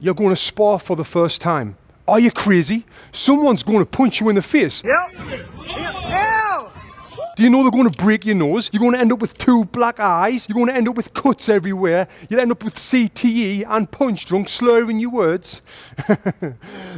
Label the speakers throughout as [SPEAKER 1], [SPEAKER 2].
[SPEAKER 1] You're going to spar for the first time. Are you crazy? Someone's going to punch you in the face.
[SPEAKER 2] Yep. Ow!
[SPEAKER 1] Do you know they're going to break your nose? You're going to end up with 2 black eyes. You're going to end up with cuts everywhere. You'll end up with CTE and punch drunk, slurring your words.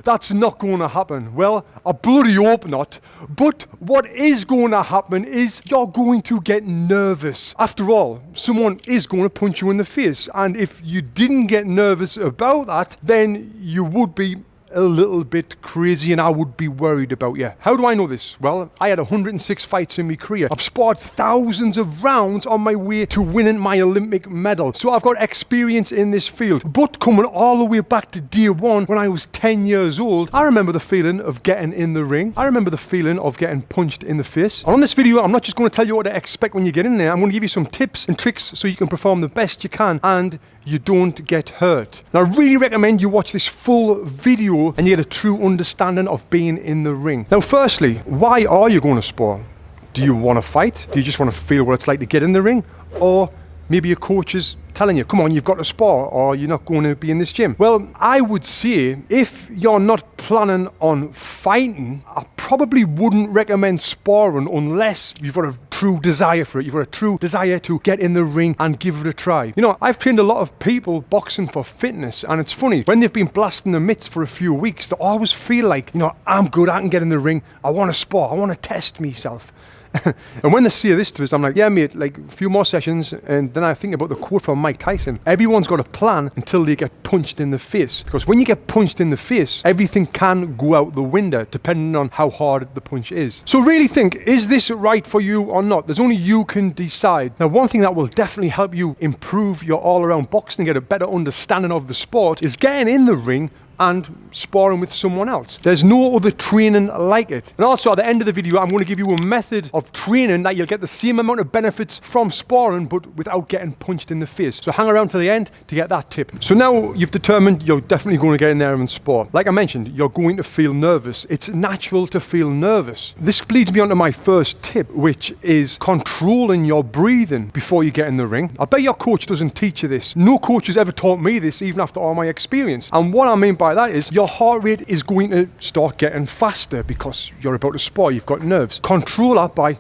[SPEAKER 1] That's not going to happen. Well, I bloody hope not. But what is going to happen is you're going to get nervous. After all, someone is going to punch you in the face. And if you didn't get nervous about that, then you would be a little bit crazy and I would be worried about you. How do I know this? Well, I had 106 fights in my career. I've sparred thousands of rounds on my way to winning my Olympic medal. So I've got experience in this field. But coming all the way back to day one when I was 10 years old, I remember the feeling of getting in the ring. I remember the feeling of getting punched in the face. And on this video, I'm not just going to tell you what to expect when you get in there. I'm going to give you some tips and tricks so you can perform the best you can and you don't get hurt. Now, I really recommend you watch this full video and you get a true understanding of being in the ring. Now, firstly, why are you going to spar? Do you want to fight? Do you just want to feel what it's like to get in the ring? Or maybe your coach is telling you, come on, you've got to spar or you're not going to be in this gym. Well, I would say if you're not planning on fighting, I probably wouldn't recommend sparring unless you've got a true desire for it. You've got a true desire to get in the ring and give it a try. You know, I've trained a lot of people boxing for fitness, and it's funny, when they've been blasting the mitts for a few weeks, they always feel like, you know, I'm good, I can get in the ring, I want to spar, I want to test myself. And when they say this to us, I'm like, yeah, mate, like a few more sessions. And then I think about the quote from Mike Tyson. Everyone's got a plan until they get punched in the face. Because when you get punched in the face, everything can go out the window depending on how hard the punch is. So really think, is this right for you or not? There's only you can decide. Now, one thing that will definitely help you improve your all-around boxing and get a better understanding of the sport is getting in the ring and sparring with someone else. There's no other training like it. And also at the end of the video, I'm going to give you a method of training that you'll get the same amount of benefits from sparring, but without getting punched in the face. So hang around till the end to get that tip. So now you've determined you're definitely going to get in there and spar. Like I mentioned, you're going to feel nervous. It's natural to feel nervous. This leads me on to my first tip, which is controlling your breathing before you get in the ring. I bet your coach doesn't teach you this. No coach has ever taught me this, even after all my experience. And what I mean by that is your heart rate is going to start getting faster because you're about to spar, you've got nerves. Control that by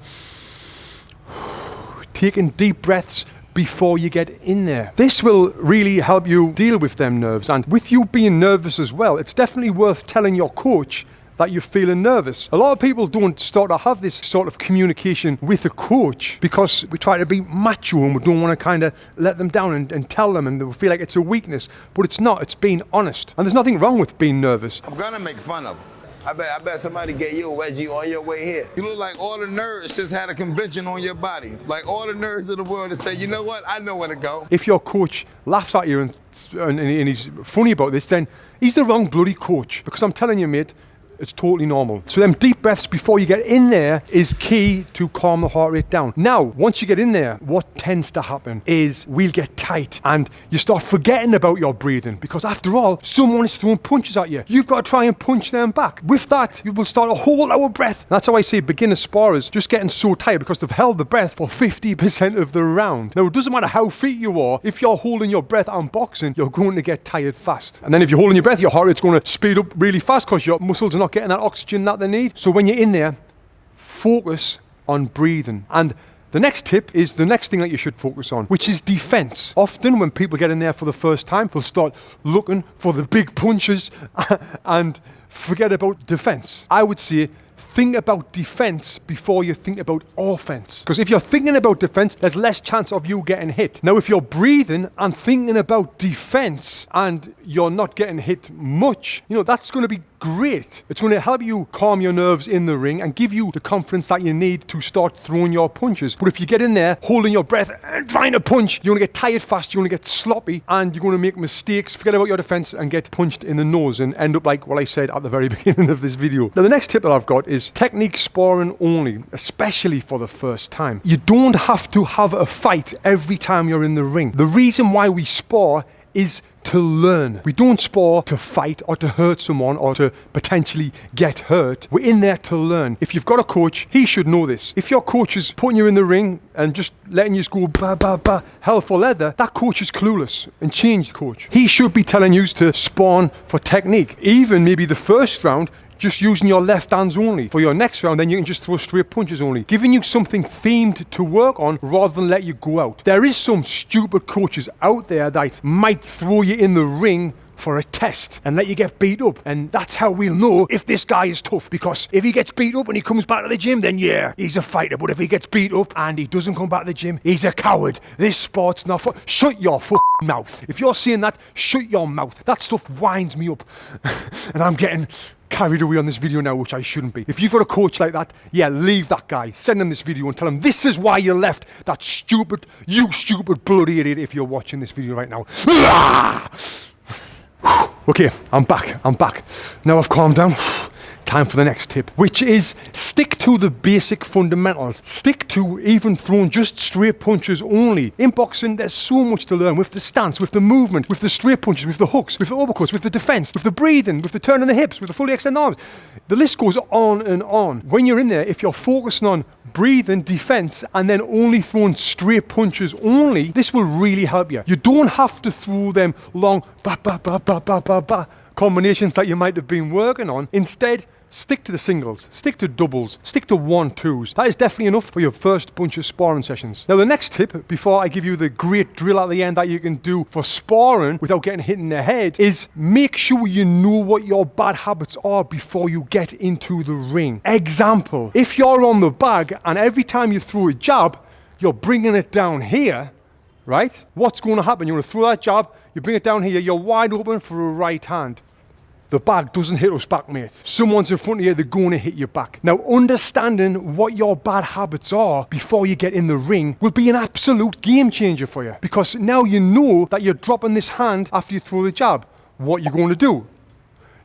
[SPEAKER 1] taking deep breaths before you get in there. This will really help you deal with them nerves. And with you being nervous as well, it's definitely worth telling your coach that you're feeling nervous. A lot of people don't start to have this sort of communication with a coach because we try to be macho and we don't want to kind of let them down and tell them, and they feel like it's a weakness, but it's not. It's being honest. And there's nothing wrong with being nervous.
[SPEAKER 3] I'm gonna make fun of them. I bet somebody gave you a wedgie on your way here. You look like all the nerds just had a convention on your body. Like all the nerds of the world that say, you know what, I know where to go.
[SPEAKER 1] If your coach laughs at you and he's funny about this, then he's the wrong bloody coach. Because I'm telling you, mate, it's totally normal. So them deep breaths before you get in there is key to calm the heart rate down. Now, once you get in there, what tends to happen is we'll get tight and you start forgetting about your breathing because after all, someone is throwing punches at you. You've got to try and punch them back. With that, you will start to hold our breath. That's how I say beginner sparers just getting so tired because they've held the breath for 50% of the round. Now, it doesn't matter how fit you are. If you're holding your breath and boxing, you're going to get tired fast. And then if you're holding your breath, your heart rate's going to speed up really fast because your muscles are not getting that oxygen that they need. So when you're in there, focus on breathing. And the next tip is the next thing that you should focus on, which is defense. Often when people get in there for the first time, they'll start looking for the big punches and forget about defense. I would say think about defense before you think about offense. Because if you're thinking about defense, there's less chance of you getting hit. Now, if you're breathing and thinking about defense and you're not getting hit much, you know, that's going to be great. It's going to help you calm your nerves in the ring and give you the confidence that you need to start throwing your punches. But if you get in there holding your breath and trying to punch, you're going to get tired fast, you're going to get sloppy, and you're going to make mistakes, forget about your defense, and get punched in the nose and end up like what I said at the very beginning of this video. Now, the next tip that I've got is technique sparring only, especially for the first time. You don't have to have a fight every time you're in the ring. The reason why we spar is to learn. We don't spar to fight or to hurt someone or to potentially get hurt. We're in there to learn. If you've got a coach, he should know this. If your coach is putting you in the ring and just letting you go ba ba ba, hell for leather, that coach is clueless. And change the coach. He should be telling you to spawn for technique. Even maybe the first round, just using your left hands only. For your next round, then you can just throw straight punches only. Giving you something themed to work on rather than let you go out. There is some stupid coaches out there that might throw you in the ring for a test and let you get beat up. And that's how we'll know if this guy is tough. Because if he gets beat up and he comes back to the gym, then yeah, he's a fighter. But if he gets beat up and he doesn't come back to the gym, he's a coward. This sport's not for... Shut your mouth. If you're saying that, shut your mouth. That stuff winds me up. And I'm getting carried away on this video now, which I shouldn't be. If you've got a coach like that, yeah, leave that guy. Send him this video and tell him this is why you left that stupid, you stupid bloody idiot if you're watching this video right now. Okay, I'm back. Now I've calmed down. Time for the next tip, which is stick to the basic fundamentals. Stick to even throwing just straight punches only. In boxing, there's so much to learn with the stance, with the movement, with the straight punches, with the hooks, with the uppercuts, with the defense, with the breathing, with the turn of the hips, with the fully extended arms. The list goes on and on. When you're in there, if you're focusing on breathing, defense, and then only throwing straight punches only, this will really help you. You don't have to throw them long combinations that you might have been working on. Instead, stick to the singles, stick to doubles, stick to 1-2s. That is definitely enough for your first bunch of sparring sessions. Now the next tip, before I give you the great drill at the end that you can do for sparring without getting hit in the head, is make sure you know what your bad habits are before you get into the ring. Example, if you're on the bag and every time you throw a jab, you're bringing it down here, right? What's going to happen? You're going to throw that jab, you bring it down here, you're wide open for a right hand. The bag doesn't hit us back, mate. Someone's in front of you, they're going to hit you back. Now, understanding what your bad habits are before you get in the ring will be an absolute game changer for you. Because now you know that you're dropping this hand after you throw the jab. What you're going to do?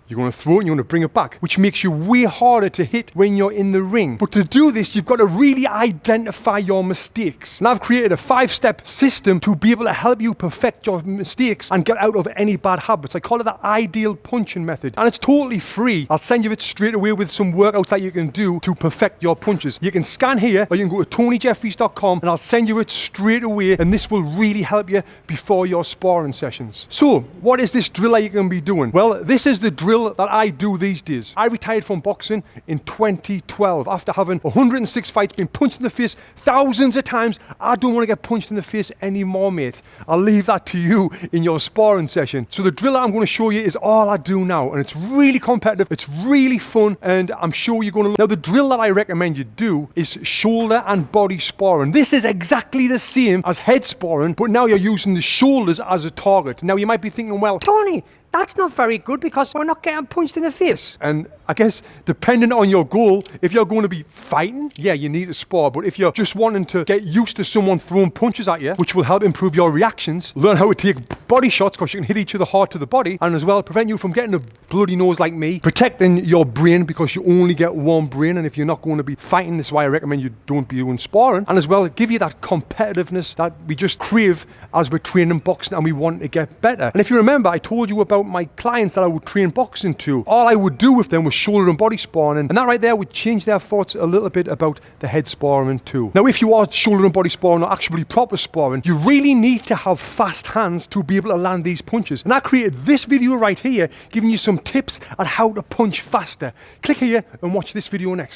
[SPEAKER 1] You're going to throw it and you're going to bring it back, which makes you way harder to hit when you're in the ring. But to do this, you've got to really identify your mistakes. And I've created a 5-step system to be able to help you perfect your mistakes and get out of any bad habits. I call it the ideal punching method. And it's totally free. I'll send you it straight away with some workouts that you can do to perfect your punches. You can scan here or you can go to TonyJeffries.com and I'll send you it straight away. And this will really help you before your sparring sessions. So what is this drill that you're going to be doing? Well, this is the drill that I do these days. I retired from boxing in 2012 after having 106 fights, been punched in the face thousands of times. I don't want to get punched in the face anymore, mate. I'll leave that to you in your sparring session. So the drill that I'm going to show you is all I do now, and it's really competitive, it's really fun, and I'm sure you're going to... Now the drill that I recommend you do is shoulder and body sparring. This is exactly the same as head sparring, but now you're using the shoulders as a target. Now you might be thinking, well,
[SPEAKER 2] Tony, that's not very good because we're not getting punched in the face.
[SPEAKER 1] and I guess depending on your goal, if you're going to be fighting, yeah, you need to spar. But if you're just wanting to get used to someone throwing punches at you, which will help improve your reactions, learn how to take body shots because you can hit each other hard to the body, and as well prevent you from getting a bloody nose like me, protecting your brain because you only get one brain, and if you're not going to be fighting, this is why I recommend you don't be doing sparring, and as well give you that competitiveness that we just crave as we're training boxing and we want to get better. And if you remember, I told you about my clients that I would train boxing to. All I would do with them was shoulder and body sparring, and that right there would change their thoughts a little bit about the head sparring too. Now, if you are shoulder and body sparring or actually proper sparring, you really need to have fast hands to be able to land these punches. And I created this video right here, giving you some tips on how to punch faster. Click here and watch this video next.